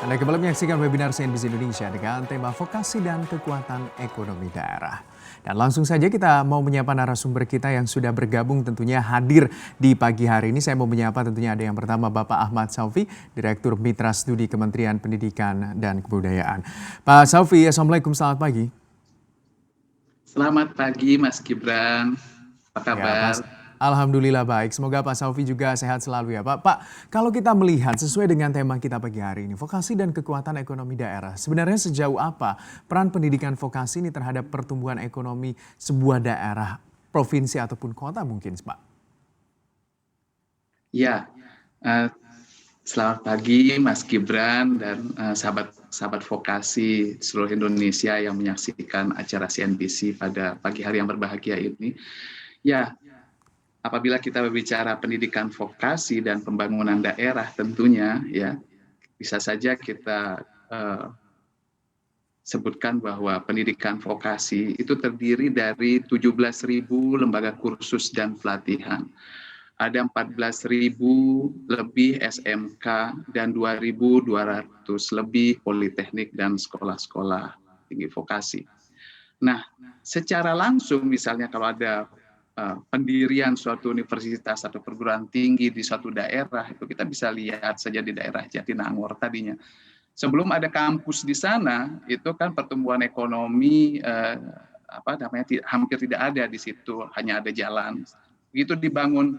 Anda kembali menyaksikan webinar CNBC Indonesia dengan tema vokasi dan kekuatan ekonomi daerah. Dan langsung saja kita mau menyapa narasumber kita yang sudah bergabung tentunya hadir di pagi hari ini. Saya mau menyapa tentunya ada yang pertama Bapak Ahmad Saufi, Direktur Mitra Studi Kementerian Pendidikan dan Kebudayaan. Pak Saufi, Assalamualaikum, selamat pagi. Selamat pagi Mas Gibran, apa Ya, kabar? Alhamdulillah baik. Semoga Pak Saufi juga sehat selalu ya Pak. Pak, kalau kita melihat sesuai dengan tema kita pagi hari ini, vokasi dan kekuatan ekonomi daerah. Sebenarnya sejauh apa peran pendidikan vokasi ini terhadap pertumbuhan ekonomi sebuah daerah, provinsi ataupun kota mungkin Pak? Ya, eh, selamat pagi Mas Gibran dan sahabat vokasi seluruh Indonesia yang menyaksikan acara CNBC pada pagi hari yang berbahagia ini. Ya, apabila kita berbicara pendidikan vokasi dan pembangunan daerah tentunya ya bisa saja kita sebutkan bahwa pendidikan vokasi itu terdiri dari 17.000 lembaga kursus dan pelatihan. Ada 14.000 lebih SMK dan 2.200 lebih politeknik dan sekolah-sekolah tinggi vokasi. Nah, secara langsung misalnya kalau ada pendirian suatu universitas atau perguruan tinggi di suatu daerah, itu kita bisa lihat saja di daerah Jatinangor tadinya. Sebelum ada kampus di sana, itu kan pertumbuhan ekonomi hampir tidak ada di situ, hanya ada jalan. Begitu dibangun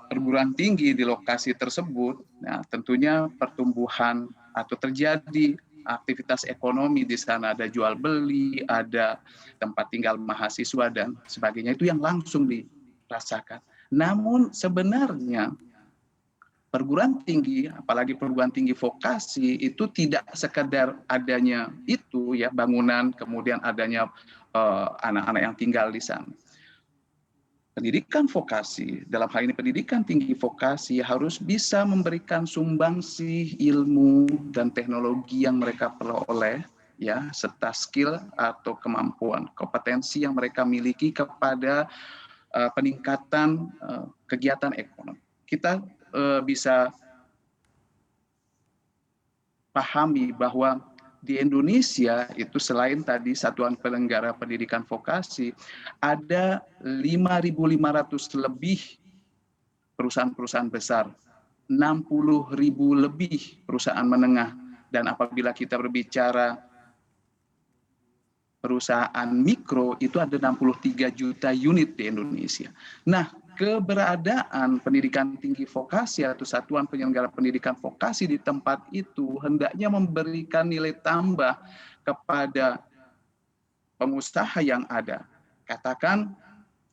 perguruan tinggi di lokasi tersebut, nah tentunya pertumbuhan atau terjadi aktivitas ekonomi di sana, ada jual beli, ada tempat tinggal mahasiswa dan sebagainya, itu yang langsung dirasakan. Namun sebenarnya perguruan tinggi, apalagi perguruan tinggi vokasi, itu tidak sekedar adanya itu ya bangunan, kemudian adanya anak-anak yang tinggal di sana. Pendidikan vokasi, dalam hal ini pendidikan tinggi vokasi harus bisa memberikan sumbangsi ilmu dan teknologi yang mereka peroleh, ya, serta skill atau kemampuan, kompetensi yang mereka miliki kepada peningkatan kegiatan ekonomi. Kita bisa pahami bahwa di Indonesia itu selain tadi Satuan Penyelenggara Pendidikan Vokasi, ada 5.500 lebih perusahaan-perusahaan besar, 60.000 lebih perusahaan menengah, dan apabila kita berbicara perusahaan mikro itu ada 63 juta unit di Indonesia. Nah, keberadaan pendidikan tinggi vokasi atau satuan penyelenggara pendidikan vokasi di tempat itu hendaknya memberikan nilai tambah kepada pengusaha yang ada. Katakan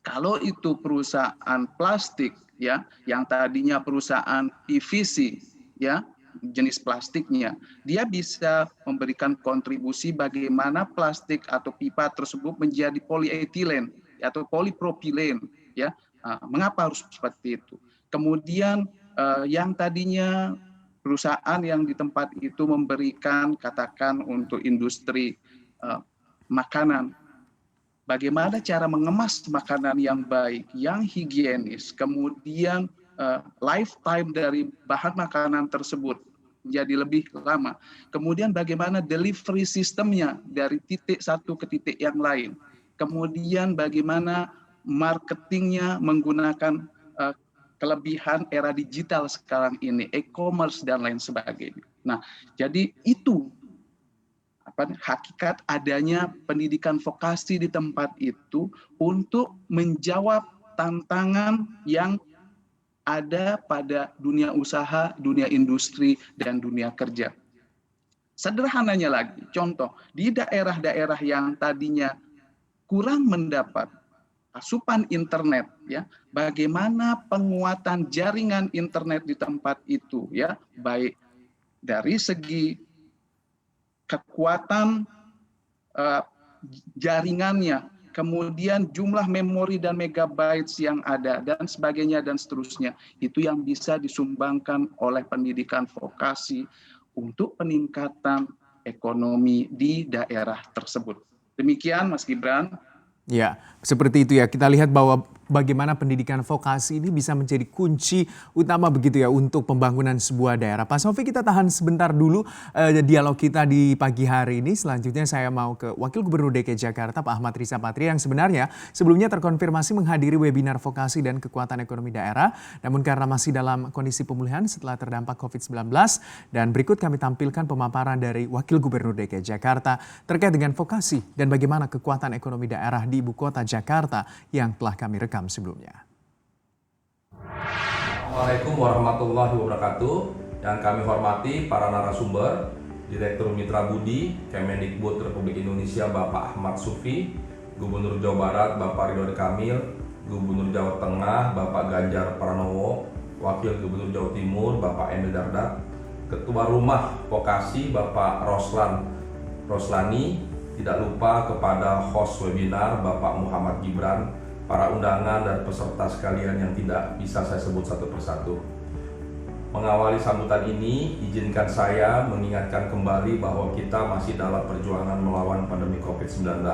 kalau itu perusahaan plastik ya, yang tadinya perusahaan PVC ya, jenis plastiknya, dia bisa memberikan kontribusi bagaimana plastik atau pipa tersebut menjadi polietilen atau polipropilen ya. Mengapa harus seperti itu? Kemudian yang tadinya perusahaan yang di tempat itu memberikan katakan untuk industri makanan, bagaimana cara mengemas makanan yang baik, yang higienis, kemudian lifetime dari bahan makanan tersebut menjadi lebih lama. Kemudian bagaimana delivery sistemnya dari titik satu ke titik yang lain. Kemudian bagaimana marketingnya menggunakan kelebihan era digital sekarang ini, e-commerce dan lain sebagainya. Nah, jadi itu hakikat adanya pendidikan vokasi di tempat itu untuk menjawab tantangan yang ada pada dunia usaha, dunia industri, dan dunia kerja. Sederhananya lagi, contoh, di daerah-daerah yang tadinya kurang mendapat asupan internet ya, bagaimana penguatan jaringan internet di tempat itu ya, baik dari segi kekuatan jaringannya, kemudian jumlah memori dan megabytes yang ada dan sebagainya dan seterusnya, itu yang bisa disumbangkan oleh pendidikan vokasi untuk peningkatan ekonomi di daerah tersebut. Demikian Mas Gibran. Ya, seperti itu ya. Kita lihat bahwa bagaimana pendidikan vokasi ini bisa menjadi kunci utama begitu ya untuk pembangunan sebuah daerah. Pak Sofi, kita tahan sebentar dulu dialog kita di pagi hari ini. Selanjutnya saya mau ke Wakil Gubernur DKI Jakarta Pak Ahmad Riza Patria yang sebenarnya sebelumnya terkonfirmasi menghadiri webinar vokasi dan kekuatan ekonomi daerah. Namun karena masih dalam kondisi pemulihan setelah terdampak COVID-19. Dan berikut kami tampilkan pemaparan dari Wakil Gubernur DKI Jakarta terkait dengan vokasi dan bagaimana kekuatan ekonomi daerah di ibu kota Jakarta yang telah kami rekam sebelumnya. Assalamualaikum warahmatullahi wabarakatuh. Yang kami hormati para narasumber, Direktur Mitra Budi Kemendikbud Republik Indonesia Bapak Ahmad Sufi, Gubernur Jawa Barat Bapak Ridwan Kamil, Gubernur Jawa Tengah Bapak Ganjar Pranowo, Wakil Gubernur Jawa Timur Bapak Emil Dardak, Ketua Rumah Vokasi Bapak Roslani, tidak lupa kepada host webinar Bapak Muhammad Gibran, para undangan dan peserta sekalian yang tidak bisa saya sebut satu persatu. Mengawali sambutan ini, izinkan saya mengingatkan kembali bahwa kita masih dalam perjuangan melawan pandemi COVID-19.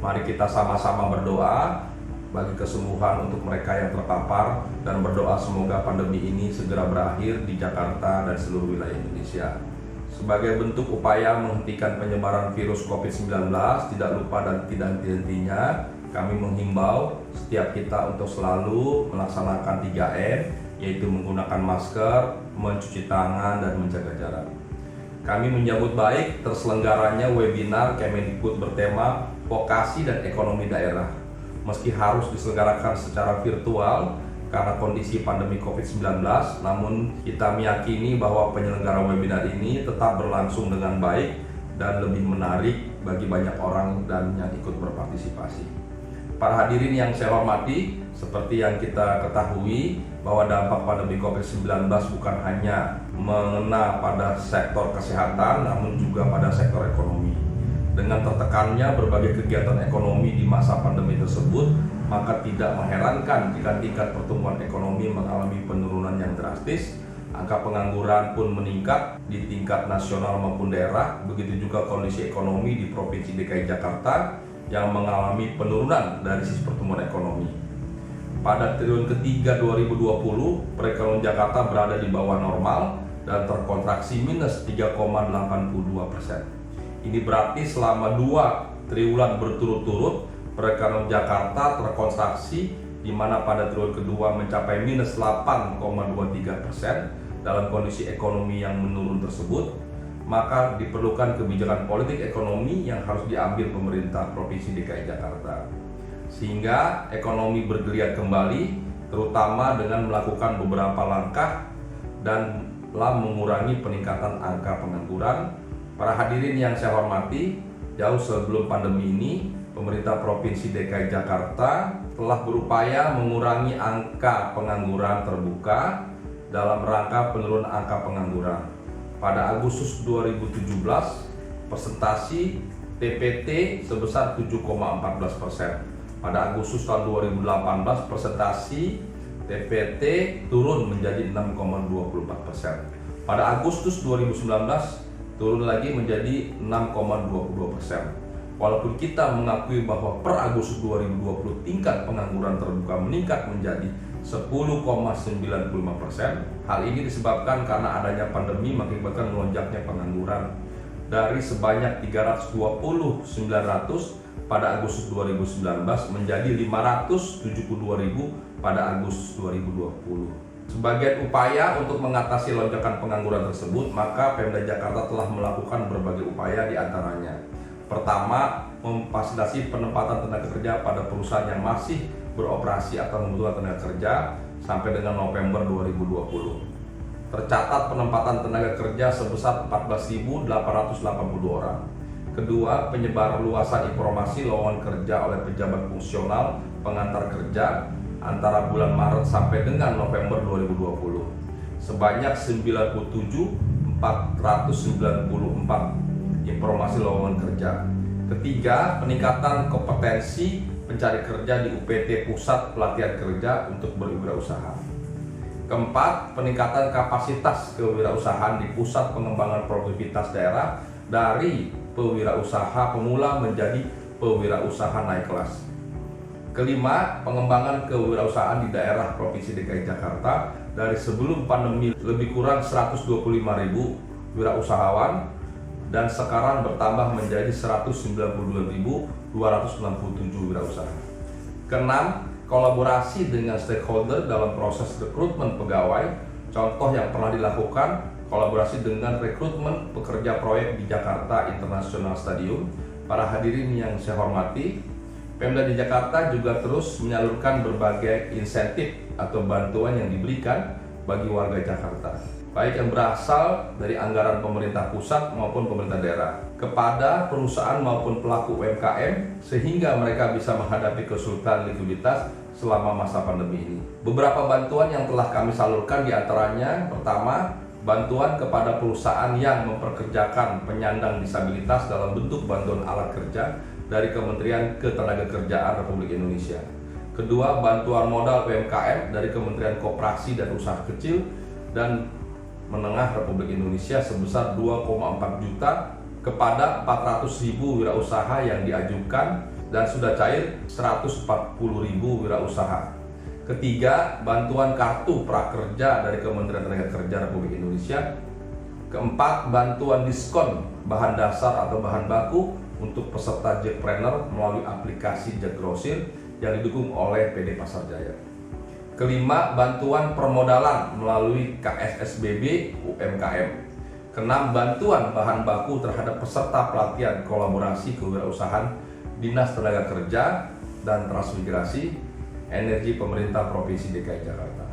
Mari kita sama-sama berdoa bagi kesembuhan untuk mereka yang terpapar dan berdoa semoga pandemi ini segera berakhir di Jakarta dan seluruh wilayah Indonesia. Sebagai bentuk upaya menghentikan penyebaran virus COVID-19, tidak lupa dan tidak henti-hentinya kami menghimbau setiap kita untuk selalu melaksanakan 3M, yaitu menggunakan masker, mencuci tangan, dan menjaga jarak. Kami menyambut baik terselenggaranya webinar Kemendikbud bertema Vokasi dan Ekonomi Daerah. Meski harus diselenggarakan secara virtual karena kondisi pandemi COVID-19, namun kita meyakini bahwa penyelenggara webinar ini tetap berlangsung dengan baik dan lebih menarik bagi banyak orang dan yang ikut berpartisipasi. Para hadirin yang saya hormati, seperti yang kita ketahui bahwa dampak pandemi COVID-19 bukan hanya mengena pada sektor kesehatan, namun juga pada sektor ekonomi. Dengan tertekannya berbagai kegiatan ekonomi di masa pandemi tersebut, maka tidak mengherankan jika tingkat pertumbuhan ekonomi mengalami penurunan yang drastis, angka pengangguran pun meningkat di tingkat nasional maupun daerah, begitu juga kondisi ekonomi di Provinsi DKI Jakarta yang mengalami penurunan dari sisi pertumbuhan ekonomi. Pada triwulan ketiga 2020, perekonomian Jakarta berada di bawah normal dan terkontraksi minus 3,82%. Ini berarti selama 2 triwulan berturut-turut perekonomian Jakarta terkontraksi, di mana pada triwulan kedua mencapai minus 8,23%. Dalam kondisi ekonomi yang menurun tersebut, maka diperlukan kebijakan politik ekonomi yang harus diambil pemerintah Provinsi DKI Jakarta, sehingga ekonomi bergeliat kembali, terutama dengan melakukan beberapa langkah dan telah mengurangi peningkatan angka pengangguran. Para hadirin yang saya hormati, jauh sebelum pandemi ini, pemerintah Provinsi DKI Jakarta telah berupaya mengurangi angka pengangguran terbuka dalam rangka penurunan angka pengangguran. Pada Agustus 2017, persentasi TPT sebesar 7,14%. Pada Agustus tahun 2018, persentasi TPT turun menjadi 6,24%. Pada Agustus 2019, turun lagi menjadi 6,22%. Walaupun kita mengakui bahwa per Agustus 2020 tingkat pengangguran terbuka meningkat menjadi 10,95%. Hal ini disebabkan karena adanya pandemi mengakibatkan melonjaknya pengangguran dari sebanyak 329.000 pada Agustus 2019 menjadi 572.000 pada Agustus 2020. Sebagai upaya untuk mengatasi lonjakan pengangguran tersebut, maka Pemda Jakarta telah melakukan berbagai upaya, diantaranya: pertama, memfasilitasi penempatan tenaga kerja pada perusahaan yang masih beroperasi atau membutuhkan tenaga kerja sampai dengan November 2020. Tercatat penempatan tenaga kerja sebesar 14.882 orang. Kedua, penyebaran luasan informasi lowongan kerja oleh pejabat fungsional pengantar kerja antara bulan Maret sampai dengan November 2020 sebanyak 97.494 informasi lowongan kerja. Ketiga, peningkatan kompetensi pencari kerja di UPT Pusat Pelatihan Kerja untuk berwirausaha. Keempat, peningkatan kapasitas kewirausahaan di Pusat Pengembangan Produktivitas Daerah dari pewirausaha pemula menjadi pewirausaha naik kelas. Kelima, pengembangan kewirausahaan di daerah Provinsi DKI Jakarta dari sebelum pandemi lebih kurang 125.000 wirausahawan dan sekarang bertambah menjadi 192.267 wirausaha. Keenam, kolaborasi dengan stakeholder dalam proses rekrutmen pegawai. Contoh yang pernah dilakukan, kolaborasi dengan rekrutmen pekerja proyek di Jakarta International Stadium. Para hadirin yang saya hormati, Pemda di Jakarta juga terus menyalurkan berbagai insentif atau bantuan yang diberikan bagi warga Jakarta, baik yang berasal dari anggaran pemerintah pusat maupun pemerintah daerah, kepada perusahaan maupun pelaku UMKM sehingga mereka bisa menghadapi kesulitan likuiditas selama masa pandemi ini. Beberapa bantuan yang telah kami salurkan diantaranya, pertama, bantuan kepada perusahaan yang memperkerjakan penyandang disabilitas dalam bentuk bantuan alat kerja dari Kementerian Ketenagakerjaan Republik Indonesia. Kedua, bantuan modal UMKM dari Kementerian Koperasi dan Usaha Kecil dan Menengah Republik Indonesia sebesar 2,4 juta kepada 400.000 wirausaha yang diajukan dan sudah cair 140.000 wirausaha. Ketiga, bantuan kartu prakerja dari Kementerian Tenagakerjaan Republik Indonesia. Keempat, bantuan diskon bahan dasar atau bahan baku untuk peserta Jackpreneur melalui aplikasi Jackgrosir yang didukung oleh PD Pasar Jaya. Kelima, bantuan permodalan melalui KSSBB UMKM. Keenam, bantuan bahan baku terhadap peserta pelatihan kolaborasi kewirausahaan Dinas Tenaga Kerja dan Transmigrasi Energi Pemerintah Provinsi DKI Jakarta.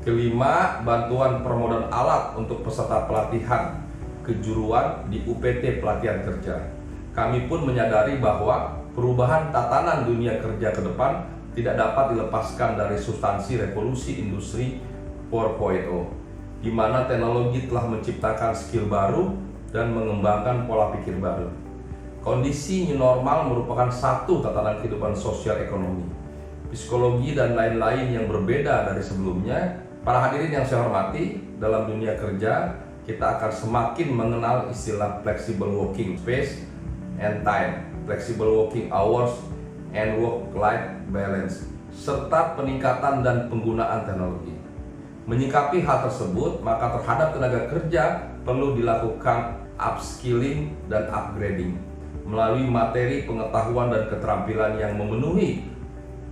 Kelima, bantuan permodalan alat untuk peserta pelatihan kejuruan di UPT Pelatihan Kerja. Kami pun menyadari bahwa perubahan tatanan dunia kerja ke depan tidak dapat dilepaskan dari substansi revolusi industri 4.0, di mana teknologi telah menciptakan skill baru dan mengembangkan pola pikir baru. Kondisi new normal merupakan satu tatanan kehidupan sosial ekonomi, psikologi dan lain-lain yang berbeda dari sebelumnya. Para hadirin yang saya hormati, dalam dunia kerja kita akan semakin mengenal istilah flexible working space and time, flexible working hours, and work-life balance, serta peningkatan dan penggunaan teknologi. Menyikapi hal tersebut, maka terhadap tenaga kerja perlu dilakukan upskilling dan upgrading melalui materi pengetahuan dan keterampilan yang memenuhi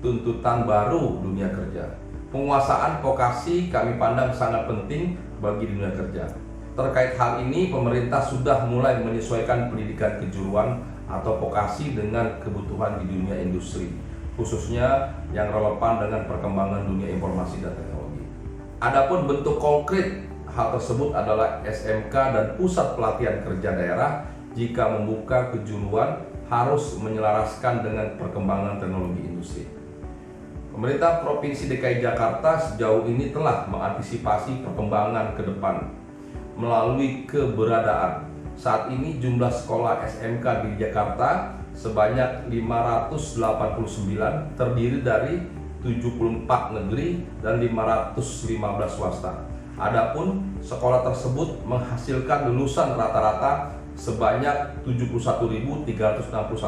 tuntutan baru dunia kerja. Penguasaan vokasi kami pandang sangat penting bagi dunia kerja. Terkait hal ini, pemerintah sudah mulai menyesuaikan pendidikan kejuruan atau vokasi dengan kebutuhan di dunia industri, khususnya yang relevan dengan perkembangan dunia informasi dan teknologi. Adapun bentuk konkret hal tersebut adalah SMK dan pusat pelatihan kerja daerah jika membuka kejuruan harus menyelaraskan dengan perkembangan teknologi industri. Pemerintah Provinsi DKI Jakarta sejauh ini telah mengantisipasi perkembangan ke depan melalui keberadaan. Saat ini jumlah sekolah SMK di Jakarta sebanyak 589, terdiri dari 74 negeri dan 515 swasta. Adapun sekolah tersebut menghasilkan lulusan rata-rata sebanyak 71.361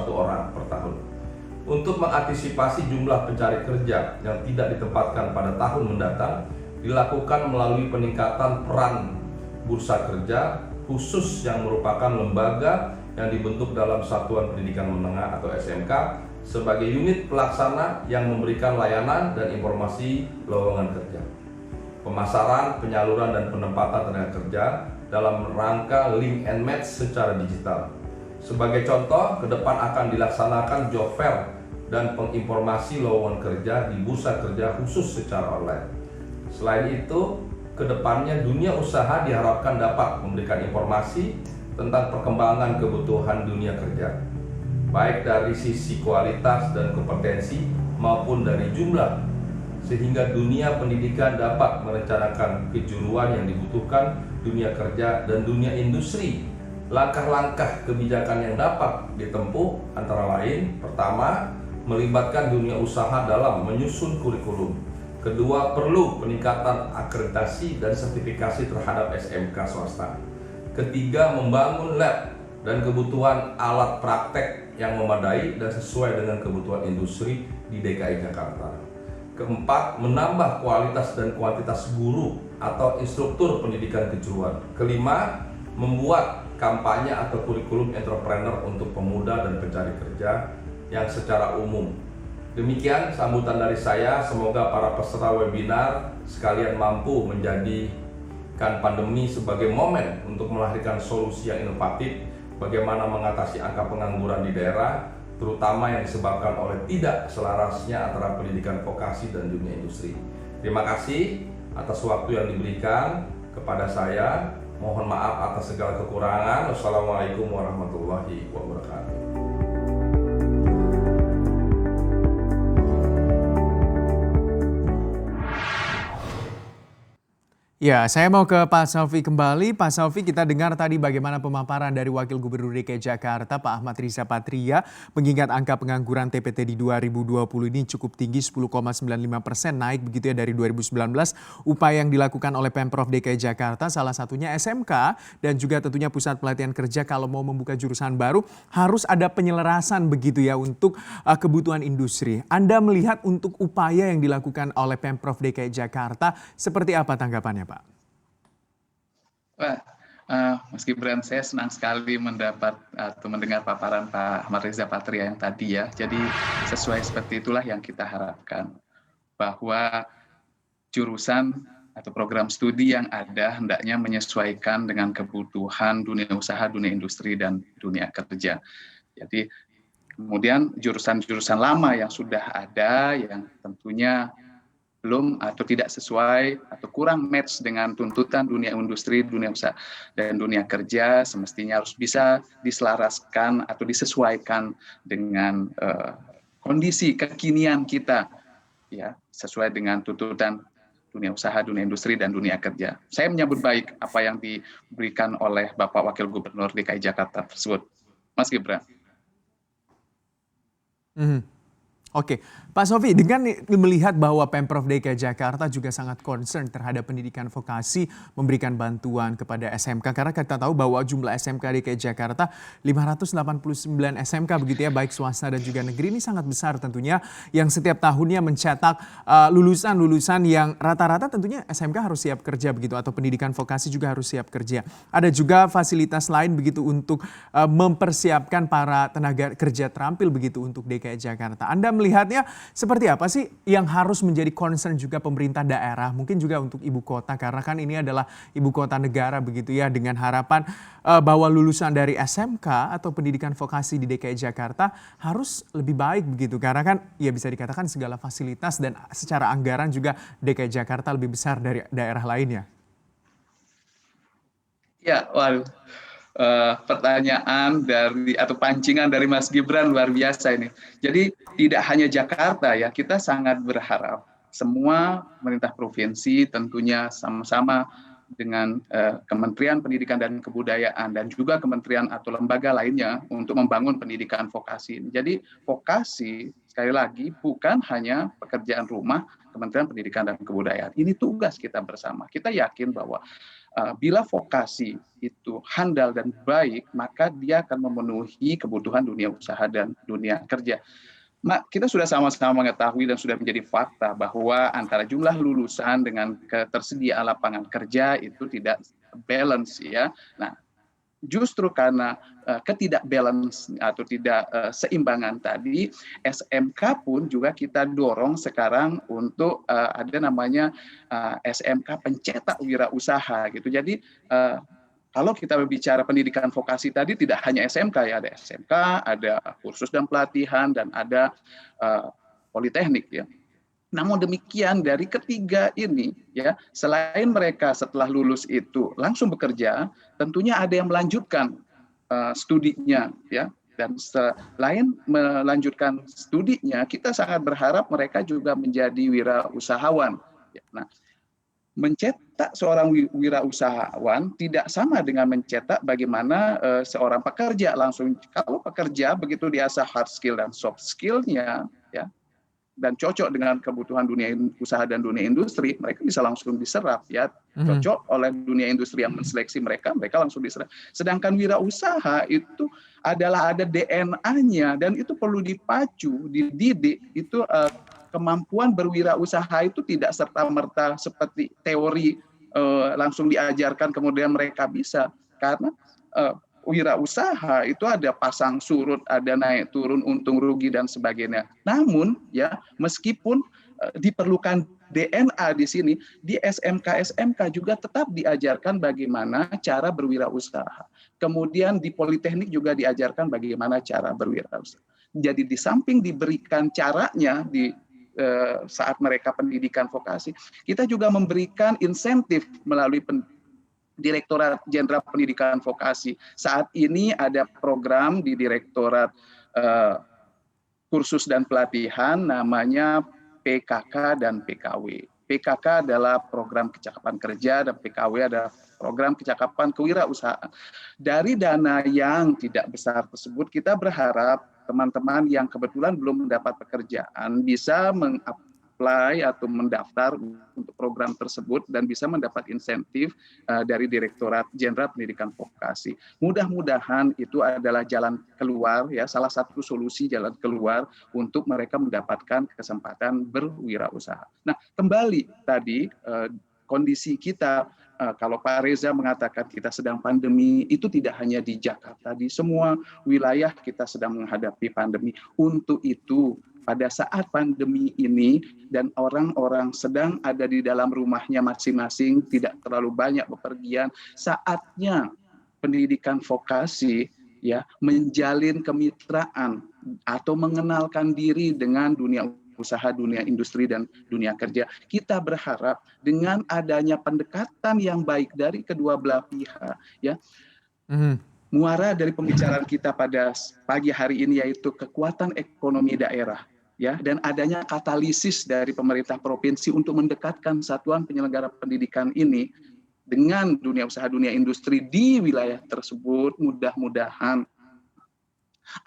orang per tahun. Untuk mengantisipasi jumlah pencari kerja yang tidak ditempatkan pada tahun mendatang, dilakukan melalui peningkatan peran bursa kerja khusus yang merupakan lembaga yang dibentuk dalam Satuan Pendidikan Menengah atau SMK sebagai unit pelaksana yang memberikan layanan dan informasi lowongan kerja, pemasaran, penyaluran, dan penempatan tenaga kerja dalam rangka link and match secara digital. Sebagai contoh, ke depan akan dilaksanakan job fair dan penginformasi lowongan kerja di bursa kerja khusus secara online. Selain itu, ke depannya dunia usaha diharapkan dapat memberikan informasi tentang perkembangan kebutuhan dunia kerja, baik dari sisi kualitas dan kompetensi maupun dari jumlah, sehingga dunia pendidikan dapat merencanakan kejuruan yang dibutuhkan dunia kerja dan dunia industri. Langkah-langkah kebijakan yang dapat ditempuh antara lain: pertama, melibatkan dunia usaha dalam menyusun kurikulum. Kedua, perlu peningkatan akreditasi dan sertifikasi terhadap SMK swasta. Ketiga, membangun lab dan kebutuhan alat praktek yang memadai dan sesuai dengan kebutuhan industri di DKI Jakarta. Keempat, menambah kualitas dan kuantitas guru atau instruktur pendidikan kejuruan. Kelima, membuat kampanye atau kurikulum entrepreneur untuk pemuda dan pencari kerja yang secara umum. Demikian sambutan dari saya, semoga para peserta webinar sekalian mampu menjadikan pandemi sebagai momen untuk melahirkan solusi yang inovatif bagaimana mengatasi angka pengangguran di daerah, terutama yang disebabkan oleh tidak selarasnya antara pendidikan vokasi dan dunia industri. Terima kasih atas waktu yang diberikan kepada saya. Mohon maaf atas segala kekurangan. Wassalamualaikum warahmatullahi wabarakatuh. Ya, saya mau ke Pak Selvi kembali. Pak Selvi, kita dengar tadi bagaimana pemaparan dari Wakil Gubernur DKI Jakarta, Pak Ahmad Riza Patria, mengingat angka pengangguran TPT di 2020 ini cukup tinggi, 10,95%, naik begitu ya dari 2019. Upaya yang dilakukan oleh Pemprov DKI Jakarta, salah satunya SMK dan juga tentunya Pusat Pelatihan Kerja kalau mau membuka jurusan baru, harus ada penyelarasan begitu ya untuk kebutuhan industri. Anda melihat untuk upaya yang dilakukan oleh Pemprov DKI Jakarta, seperti apa tanggapannya, Pak? Wah, Mas Gibran, saya senang sekali mendapat atau mendengar paparan Pak Ahmad Riza Patria yang tadi ya. Jadi sesuai seperti itulah yang kita harapkan, bahwa jurusan atau program studi yang ada hendaknya menyesuaikan dengan kebutuhan dunia usaha, dunia industri, dan dunia kerja. Jadi kemudian jurusan-jurusan lama yang sudah ada yang tentunya belum atau tidak sesuai atau kurang match dengan tuntutan dunia industri, dunia usaha, dan dunia kerja, semestinya harus bisa diselaraskan atau disesuaikan dengan kondisi kekinian kita, ya, sesuai dengan tuntutan dunia usaha, dunia industri, dan dunia kerja. Saya menyambut baik apa yang diberikan oleh Bapak Wakil Gubernur DKI Jakarta tersebut, Mas Gibran. Oke, Pak Sofi, dengan melihat bahwa Pemprov DKI Jakarta juga sangat concern terhadap pendidikan vokasi, memberikan bantuan kepada SMK, karena kita tahu bahwa jumlah SMK DKI Jakarta 589 SMK begitu ya, baik swasta dan juga negeri, ini sangat besar tentunya, yang setiap tahunnya mencetak lulusan-lulusan yang rata-rata tentunya SMK harus siap kerja begitu, atau pendidikan vokasi juga harus siap kerja. Ada juga fasilitas lain begitu untuk mempersiapkan para tenaga kerja terampil begitu untuk DKI Jakarta. Anda melihatnya seperti apa sih yang harus menjadi concern juga pemerintah daerah, mungkin juga untuk ibu kota, karena kan ini adalah ibu kota negara begitu ya, dengan harapan bahwa lulusan dari SMK atau pendidikan vokasi di DKI Jakarta harus lebih baik begitu, karena kan ya bisa dikatakan segala fasilitas dan secara anggaran juga DKI Jakarta lebih besar dari daerah lainnya. Ya, waduh. Pertanyaan dari atau pancingan dari Mas Gibran luar biasa ini. Jadi tidak hanya Jakarta ya, kita sangat berharap semua pemerintah provinsi tentunya sama-sama dengan Kementerian Pendidikan dan Kebudayaan dan juga kementerian atau lembaga lainnya untuk membangun pendidikan vokasi. Jadi vokasi sekali lagi bukan hanya pekerjaan rumah Kementerian Pendidikan dan Kebudayaan. Ini tugas kita bersama. Kita yakin bahwa bila vokasi itu handal dan baik, maka dia akan memenuhi kebutuhan dunia usaha dan dunia kerja. Kita sudah sama-sama mengetahui dan sudah menjadi fakta bahwa antara jumlah lulusan dengan ketersediaan lapangan kerja itu tidak balance ya. Nah, justru karena ketidakbalance atau tidak seimbangan tadi, SMK pun juga kita dorong sekarang untuk ada namanya SMK pencetak wirausaha gitu. Jadi kalau kita berbicara pendidikan vokasi tadi tidak hanya SMK ya, ada SMK, ada kursus dan pelatihan, dan ada politeknik ya. Namun demikian dari ketiga ini ya, selain mereka setelah lulus itu langsung bekerja, tentunya ada yang melanjutkan studinya ya. Dan selain melanjutkan studinya, kita sangat berharap mereka juga menjadi wirausahawan. Nah, mencetak seorang wirausahawan tidak sama dengan mencetak bagaimana seorang pekerja langsung. Kalau pekerja begitu diasah hard skill dan soft skill-nya ya, dan cocok dengan kebutuhan dunia usaha dan dunia industri, mereka bisa langsung diserap ya. Cocok oleh dunia industri yang menseleksi mereka, mereka langsung diserap. Sedangkan wirausaha itu adalah ada DNA-nya dan itu perlu dipacu, dididik. Itu kemampuan berwirausaha itu tidak serta-merta seperti teori langsung diajarkan kemudian mereka bisa, karena wirausaha itu ada pasang surut, ada naik turun, untung rugi dan sebagainya. Namun ya meskipun diperlukan DNA di sini, di SMK juga tetap diajarkan bagaimana cara berwirausaha. Kemudian di Politeknik juga diajarkan bagaimana cara berwirausaha. Jadi di samping diberikan caranya di saat mereka pendidikan vokasi, kita juga memberikan insentif melalui Direktorat Jenderal Pendidikan Vokasi. Saat ini ada program di Direktorat Kursus dan Pelatihan namanya PKK dan PKW. PKK adalah program kecakapan kerja dan PKW adalah program kecakapan kewirausahaan. Dari dana yang tidak besar tersebut, kita berharap teman-teman yang kebetulan belum mendapat pekerjaan bisa mengapply atau mendaftar untuk program tersebut dan bisa mendapat insentif dari Direktorat Jenderal Pendidikan Vokasi. Mudah-mudahan itu adalah jalan keluar ya, salah satu solusi jalan keluar untuk mereka mendapatkan kesempatan berwirausaha. Nah, kembali tadi kondisi kita, kalau Pak Reza mengatakan kita sedang pandemi, itu tidak hanya di Jakarta, di semua wilayah kita sedang menghadapi pandemi. Untuk itu, pada saat pandemi ini dan orang-orang sedang ada di dalam rumahnya masing-masing, tidak terlalu banyak bepergian, saatnya pendidikan vokasi ya menjalin kemitraan atau mengenalkan diri dengan dunia usaha, dunia industri dan dunia kerja. Kita berharap dengan adanya pendekatan yang baik dari kedua belah pihak ya. Muara dari pembicaraan kita pada pagi hari ini yaitu kekuatan ekonomi daerah ya, dan adanya katalisis dari pemerintah provinsi untuk mendekatkan satuan penyelenggara pendidikan ini dengan dunia usaha, dunia industri di wilayah tersebut. Mudah-mudahan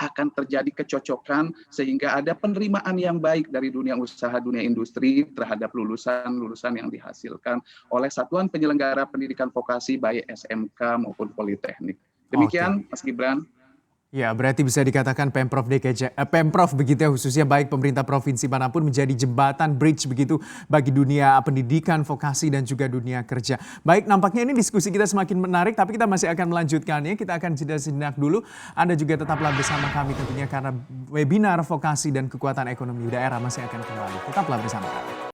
akan terjadi kecocokan sehingga ada penerimaan yang baik dari dunia usaha, dunia industri terhadap lulusan-lulusan yang dihasilkan oleh satuan penyelenggara pendidikan vokasi baik SMK maupun Politeknik. Demikian, Mas Gibran. Ya, berarti bisa dikatakan Pemprov Pemprov begitu ya, khususnya baik pemerintah provinsi manapun menjadi jembatan bridge begitu bagi dunia pendidikan, vokasi dan juga dunia kerja. Baik, nampaknya ini diskusi kita semakin menarik, tapi kita masih akan melanjutkannya. Kita akan jeda sejenak dulu. Anda juga tetaplah bersama kami tentunya karena webinar vokasi dan kekuatan ekonomi daerah masih akan kembali. Tetaplah bersama kami.